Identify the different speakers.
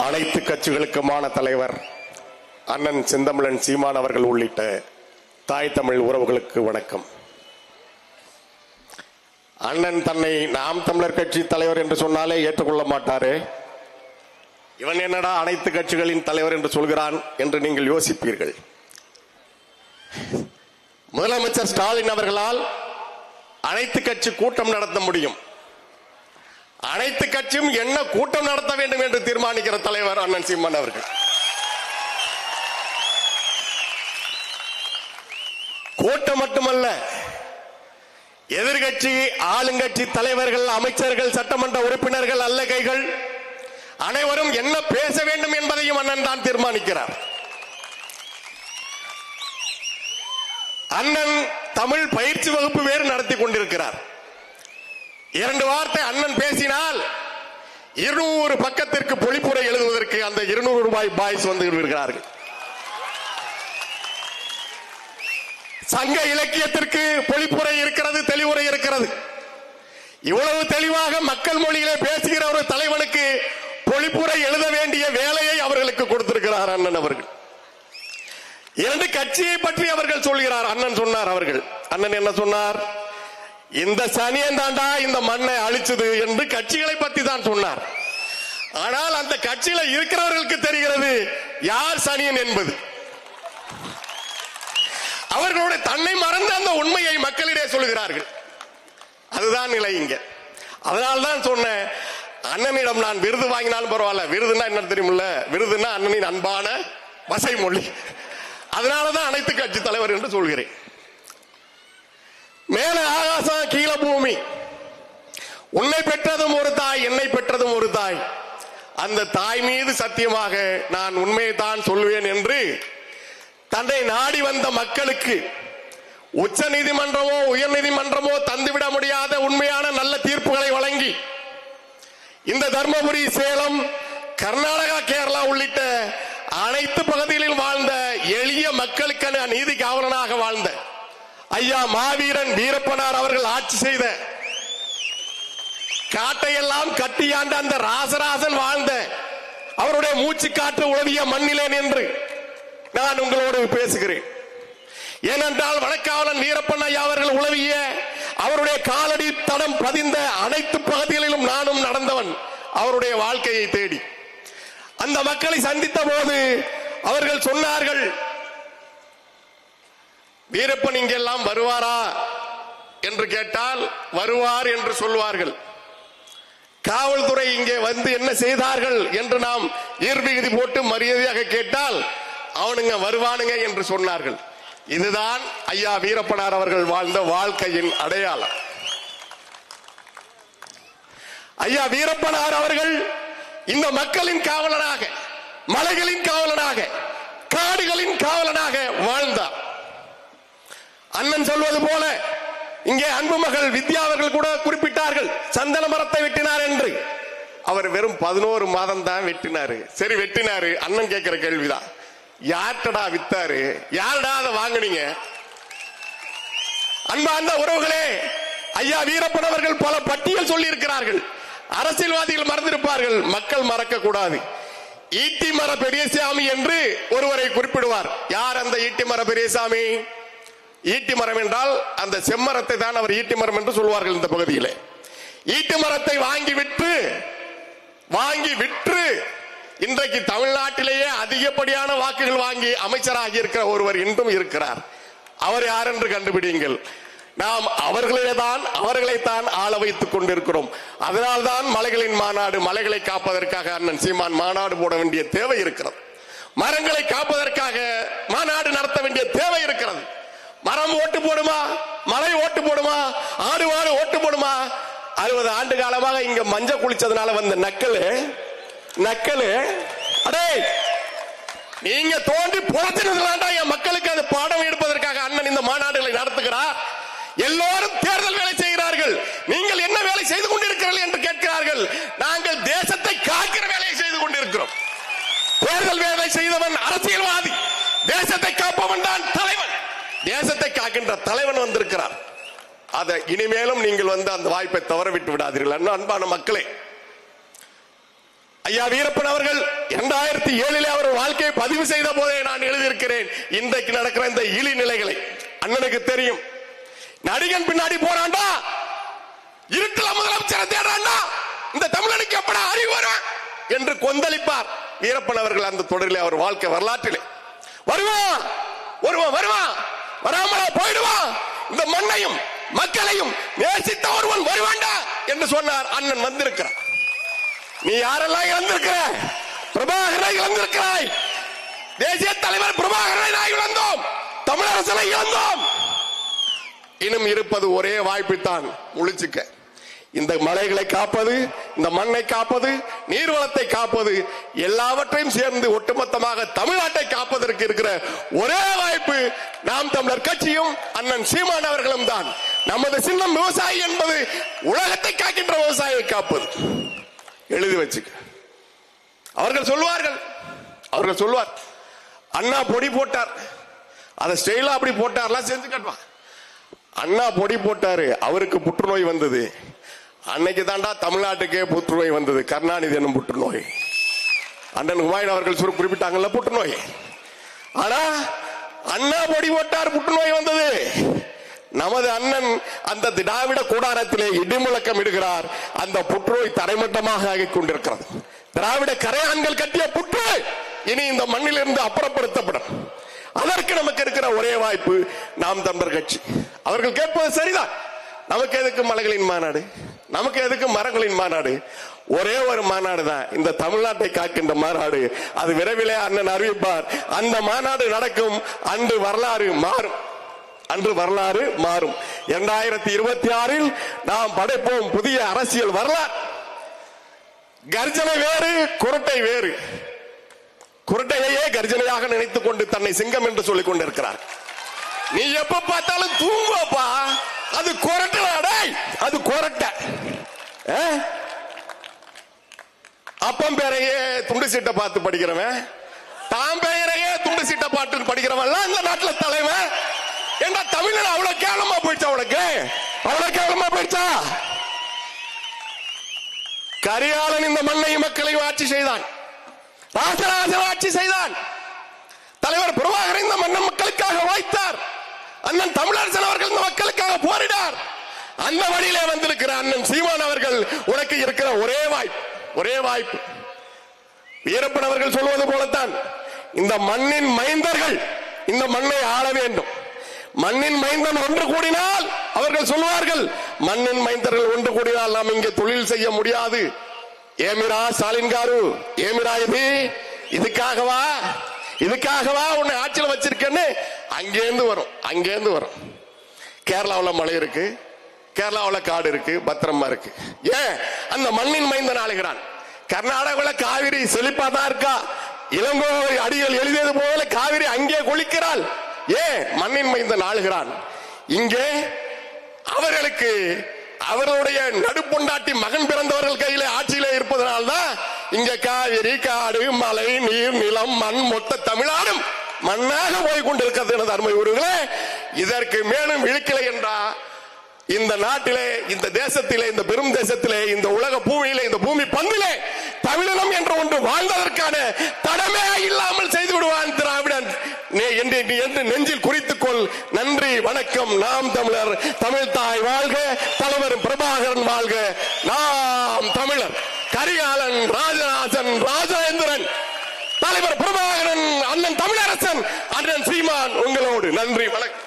Speaker 1: அனைத்து கட்சிகளுக்குமான தலைவர் அண்ணன் செந்தமிழன் சீமான் அவர்கள் உள்ளிட்ட தாய் தமிழ் உறவுகளுக்கு வணக்கம். அண்ணன் தன்னை நாம் தமிழர் கட்சி தலைவர் என்று சொன்னாலே ஏற்றுக்கொள்ள மாட்டாரே, இவன் என்னடா அனைத்து கட்சிகளின் தலைவர் என்று சொல்கிறான் என்று நீங்கள் யோசிப்பீர்கள். முதலமைச்சர் ஸ்டாலின் அவர்களால் அனைத்து கட்சி கூட்டம் நடத்த முடியும். அனைத்து கட்சியும் என்ன கூட்டம் நடத்த வேண்டும் என்று தீர்மானிக்கிற தலைவர் அண்ணன் சீமான் அவர்கள். கூட்டம் மட்டுமல்ல, எதிர்கட்சி ஆளுங்கட்சி தலைவர்கள், அமைச்சர்கள், சட்டமன்ற உறுப்பினர்கள், அல்லகைகள் அனைவரும் என்ன பேச வேண்டும் என்பதையும் அண்ணன் தான் தீர்மானிக்கிறார். அண்ணன் தமிழ் பயிற்சி வகுப்பு வேறு நடத்தி கொண்டிருக்கிறார். 2 வார்த்தை அண்ணன் பேசினால் 200 பக்கத்திற்கு பொழிப்புரை எழுதுவதற்கு அந்த 200 ரூபாய் பாய்ஸ் வந்து இருக்கிறார்கள். சங்க இலக்கியத்திற்கு பொழிப்புரை இருக்கிறது, தெளிவுரை இருக்கிறது. இவ்வளவு தெளிவாக மக்கள் மொழியிலே பேசுகிற ஒரு தலைவனுக்கு பொழிப்புரை எழுத வேண்டிய வேலையை அவர்களுக்கு கொடுத்திருக்கிறார் அண்ணன் அவர்கள். 2 கட்சியை பற்றி அவர்கள் சொல்கிறார். அண்ணன் சொன்னார், அவர்கள் அண்ணன் என்ன சொன்னார்? இந்த சனியன் தாண்டா இந்த மண்ணை அழிச்சது என்று கட்சிகளை பற்றி தான் சொன்னார். ஆனால் அந்த கட்சியில இருக்கிறவர்களுக்கு தெரிகிறது யார் சனியன் என்பது. அவர்களுடைய தன்னை மறந்த அந்த உண்மையை மக்களிடையே சொல்கிறார்கள். அதுதான் நிலை இங்க. அதனால்தான் சொன்னேன், அண்ணனிடம் நான் விருது வாங்கினாலும் பரவாயில்ல. விருதுன்னா என்ன தெரியுமில்ல? விருதுன்னா அண்ணனின் அன்பான வசை மொழி. அதனாலதான் அனைத்து கட்சி தலைவர் என்று சொல்கிறேன். மேல ஆகாசம் கீழ பூமி, உன்னை பெற்றதும் ஒரு தாய், என்னை பெற்றதும் ஒரு தாய். அந்த தாய் மீது சத்தியமாக நான் உண்மையை தான் சொல்லுவேன் என்று தன்னை நாடி வந்த மக்களுக்கு உச்ச நீதிமன்றமோ உயர் நீதிமன்றமோ தந்துவிட முடியாத உண்மையான நல்ல தீர்ப்புகளை வழங்கி இந்த தர்மபுரி, சேலம், கர்நாடகா, கேரளா உள்ளிட்ட அனைத்து பகுதிகளில் வாழ்ந்த எளிய மக்களுக்கான நீதி காவலனாக வாழ்ந்த ஐயா மாவீரன் வீரப்பனார் அவர்கள் ஆட்சி செய்த காட்டையெல்லாம் கட்டியாண்ட அந்த ராசராசன் வாழ்ந்த அவருடைய மூச்சு காற்று உழவிய மண்ணிலே நின்று நான் உங்களோடு பேசுகிறேன். ஏனென்றால் வடக்காவலன் வீரப்பன் ஐயா அவர்கள் உழவிய அவருடைய காலடி தடம் பதிந்த அனைத்து பகுதிகளிலும் நானும் நடந்தவன். அவருடைய வாழ்க்கையை தேடி அந்த மக்களை சந்தித்த போது அவர்கள் சொன்னார்கள், வீரப்பன் இங்கெல்லாம் வருவாரா என்று கேட்டால் வருவார் என்று சொல்வார்கள். காவல்துறை இங்கே வந்து என்ன செய்தார்கள் என்று நாம் ஈர்விகுதி போட்டு மரியாதையாக கேட்டால் அவனுங்க வருவானுங்க என்று சொன்னார்கள். இதுதான் ஐயா வீரப்பனார் அவர்கள் வாழ்ந்த வாழ்க்கையின் அடையாளம். ஐயா வீரப்பனார் அவர்கள் இந்த மக்களின் காவலனாக, மலைகளின் காவலனாக, காடுகளின் காவலனாக வாழ்ந்தார். அண்ணன் சொல்வது போல இங்கே அன்பு மகள் வித்யா அவர்கள் கூட குறிப்பிட்டார்கள், சந்தன மரத்தை வெட்டினார் என்று. அவர் வெறும் 11 மாதம் தான் வெட்டினாரு. சரி, வெட்டினாரு. அண்ணன் கேட்கிற கேள்விதான், யார்டா வித்தாரு? யாருடா அதை வாங்கினீங்க? அன்பார்ந்த உறவுகளே, ஐயா வீரப்பன் அவர்கள் பல பட்டியல் சொல்லி இருக்கிறார்கள். அரசியல்வாதிகள் மறந்திருப்பார்கள், மக்கள் மறக்க கூடாது. ஈட்டி மர பெரியசாமி என்று ஒருவரை குறிப்பிடுவார். யார் அந்த ஈட்டி மர பெரியசாமி? ஈட்டி மரம் என்றால் அந்த செம்மரத்தை தான் அவர் ஈட்டி மரம் என்று சொல்வார்கள். இந்த பகுதியில் ஈட்டி மரத்தை வாங்கி விற்று இன்றைக்கு தமிழ்நாட்டிலேயே அதிகப்படியான வாக்குகள் வாங்கி அமைச்சராகி இருக்கிற ஒருவர் இன்றும் இருக்கிறார். அவர் யார் என்று கண்டுபிடிங்கள். நாம் அவர்களைத்தான் ஆள வைத்துக் கொண்டிருக்கிறோம். அதனால்தான் மலைகளின் மாநாடு, மலைகளை காப்பதற்காக அண்ணன் சீமான் மாநாடு போட வேண்டிய தேவை இருக்கிறது. மரங்களை காப்பதற்காக மாநாடு நடத்த வேண்டிய தேவை இருக்கிறது. மரம் ஓட்டு போடுமா? மலை ஓட்டு போடுமா? ஆடு மாடு ஓட்டு போடுமா? 60 ஆண்டு காலமாக இங்க மஞ்ச குளிச்சதுனால வந்த நக்கலு அடே, நீங்க தோண்டி புறத்தினதுலாண்டா என் மக்களுக்கு அது பாடம் எடுப்பதற்காக அண்ணன் இந்த மாநாடுகளை நடத்துகிறார். எல்லோரும் தேர்தல் வேலை செய்கிறார்கள். நீங்கள் என்ன வேலை செய்து கொண்டிருக்கிறீர்கள் என்று கேட்கிறார்கள். நாங்கள் தேசத்தை காக்கிற வேலையை செய்து கொண்டிருக்கிறோம். தேர்தல் வேலை செய்தவன் அரசியல்வாதி, தேசத்தை காப்பவன் தான் தலைவன். தேசத்தை காக்கின்ற தலைவன் வந்திருக்கிறார். அதை இனிமேலும் நீங்கள் வந்து அந்த வாய்ப்பை தவற விட்டு விடாதீர்கள். அன்பான மக்களே, ஐயா வீரப்பன் அவர்கள் 2007 அவர் வாழ்க்கையை பதிவு செய்த போதே நான் எழுதியிருக்கிறேன் இன்றைக்கு நடக்கிற இந்த இழி நிலைகளை. அண்ணனுக்கு தெரியும், நடிகன் பின்னாடி போறான்டா, இருட்டுல முதலமைச்சரை தேடுறான்டா, இந்த தமிழனுக்கு எப்படா அறிவு வரும் என்று கொந்தளிப்பார் வீரப்பன் அவர்கள். அந்த தொடரிலே அவர் வாழ்க்கை வரலாற்றிலே வருவான் வருவான் வருவான், வராமலா போயிடுவான், இந்த மண்ணையும் மக்களையும் நேசித்த ஒருவன் வருவான்டா என்று சொன்னார். அண்ணன் வந்திருக்கிறார். நீ யாரெல்லாம் இழந்திருக்கிற? பிரபாகரனை இழந்திருக்கிறாய். தேசிய தலைவர் பிரபாகரனை நான் இழந்தோம், தமிழரசனை இழந்தோம். இன்னும் இருப்பது ஒரே வாய்ப்புத்தான், முழிச்சுக்க. இந்த மலைகளை காப்பது, இந்த மண்ணை காப்பது, நீர்வளத்தை காப்பது, எல்லாவற்றையும் சேர்ந்து ஒட்டுமொத்தமாக தமிழ்நாட்டை காப்பதற்கு இருக்கிற ஒரே வாய்ப்பு நாம் தமிழர் கட்சியும் அண்ணன் சீமான் அவர்களும் தான். நமது சின்னம் விவசாயி என்பது உலகத்தை காக்கின்ற விவசாயியை காப்பது. எழுதி வச்சுக்க. அவர்கள் சொல்லுவார், அண்ணா பொடி போட்டார், அதை ஸ்டைலா அப்படி போட்டார்லாம் செஞ்சு காட்டுவான். அண்ணா பொடி போட்டாரு, அவருக்கு புற்றுநோய் வந்தது. அன்னைக்கு தாண்டா தமிழ்நாட்டுக்கே புற்றுநோய் வந்தது, கருணாநிதி என்னும் புற்றுநோய். அண்ணன் ஹுமாயூன் அவர்கள் குறிப்பிட்டாங்கல்ல புற்றுநோய். ஆனா அண்ணா பொடி போட்டார், புற்றுநோய் வந்தது. நமது அண்ணன் அந்த திராவிட கூடாரத்திலே இடிமுழக்கம் இடுகிறார், அந்த புற்றுநோய் தரைமட்டமாக ஆகிக் கொண்டிருக்கிறது. திராவிட கரையான்கள் கட்டிய புற்று இனி இந்த மண்ணிலிருந்து அப்புறப்படுத்தப்படும். அதற்கு நமக்கு இருக்கிற ஒரே வாய்ப்பு நாம் தமிழர் கட்சி. அவர்கள் கேட்பது சரிதான், நமக்கு எதுக்கு மலைகளின் மாநாடு, நமக்கு எதுக்கு மரங்களின் மாநாடு? ஒரே ஒரு மாநாடு தான், இந்த தமிழ்நாட்டை காக்கின்ற மாநாடு. அது விரைவிலே அண்ணன் அறிவிப்பார். அந்த மாநாடு நடக்கும், அன்று வரலாறு மாறும், அன்று வரலாறு மாறும். 2026 நாம் படைப்போம் புதிய அரசியல் வரலாறு. கர்ஜனை வேறு, குரட்டை வேறு. குரட்டையே கர்ஜனையாக நினைத்துக் கொண்டு தன்னை சிங்கம் என்று சொல்லிக் கொண்டிருக்கிறார். நீ எப்ப பார்த்தாலும் தூங்குவப்பா, அது கொரட்டை, அது கொரட்டை. அப்பம் பேரையே துண்டு சீட்டை பார்த்து படிக்கிறவன், தாம் பெயரையே துண்டு சீட்டை பார்த்து படிக்கிறவன் இந்த நாட்டில் தலைவன். ஏண்டா தமிழன் அவ்வளவு கேவலமா போயிடுச்சா? உனக்கு அவ்வளவு கேவலமா போயிடுச்சா? கரிகாலன் இந்த மண்ணையும் மக்களையும் ஆட்சி செய்தான், ராசராசன் ஆட்சி செய்தான். தலைவர் பிரபாகரன் இந்த மண்ணை மக்களுக்காக வாய்த்தார். அண்ணன் தமிழரசன் அவர்கள் இந்த மக்களுக்காக போரிடார். அந்த வழியிலே வந்திருக்கிற அண்ணன் சீமான் அவர்கள் உனக்கு இருக்கிற ஒரே வாய்ப்பு. வீரப்பன் அவர்கள் சொல்வது போலத்தான், இந்த மண்ணின் மைந்தர்கள் இந்த மண்ணை ஆள வேண்டும். மண்ணின் மைந்தன் ஒன்று கூடினால், அவர்கள் சொல்வார்கள், மண்ணின் மைந்தர்கள் ஒன்று கூடினால் நாம் இங்கே தொழில் செய்ய முடியாது. ஏமிரா ஸ்டாலின் காரு, ஏமிரா இதுக்காகவா உன்னை ஆட்சியில் வச்சிருக்கேன்னு அங்கேருந்து வரும். கேரளாவில் மழை இருக்கு, கேரளாவில் காடு இருக்கு, பத்திரமா இருக்கு. ஏன்? அந்த மண்ணின் மைந்தன் ஆளுகிறான். கர்நாடகாவில் காவிரி செழிப்பா தான் இருக்கா, இளங்கோ அடிகள் எழுதியது போல காவிரி அங்கே கொளிக்கிறாள். ஏன்? மண்ணின் மைந்தன் ஆளுகிறான். இங்கே அவர்களுக்கு அவருடைய நடுப்பொண்டாட்டி மகன் பிறந்தவர்கள் கையில ஆட்சியிலே இருப்பதனால்தான் இங்க காவிரி, காடு, மலை, நீர், நிலம், மண் மொத்த தமிழ்நாடும் மண்ணாக போய் கொண்டிருக்கிறது. எனது அருமை உறவுகளே, இதற்கு மேலும் இழுக்கலை என்றா இந்த நாட்டிலே, இந்த தேசத்திலே, இந்த பெரும் தேசத்திலே, இந்த உலக பூமியிலே, இந்த பூமி பந்திலே தமிழினம் என்ற ஒன்று வாழ்ந்ததற்கான தடமே இல்லாமல் செய்து விடுவான் திராவிடன் என்று நெஞ்சில் குறித்துக்கொள். நன்றி, வணக்கம். நாம் தமிழர், தமிழ் தாய் வாழ்க, தலைவர் பிரபாகரன் வாழ்க. நாம் தமிழர். கரிகாலன், ராஜராஜன், ராஜேந்திரன், தலைவர் பிரபாகரன், அண்ணன் தமிழரசன், அண்ணன் சீமான் உங்களோடு. நன்றி, வணக்கம்.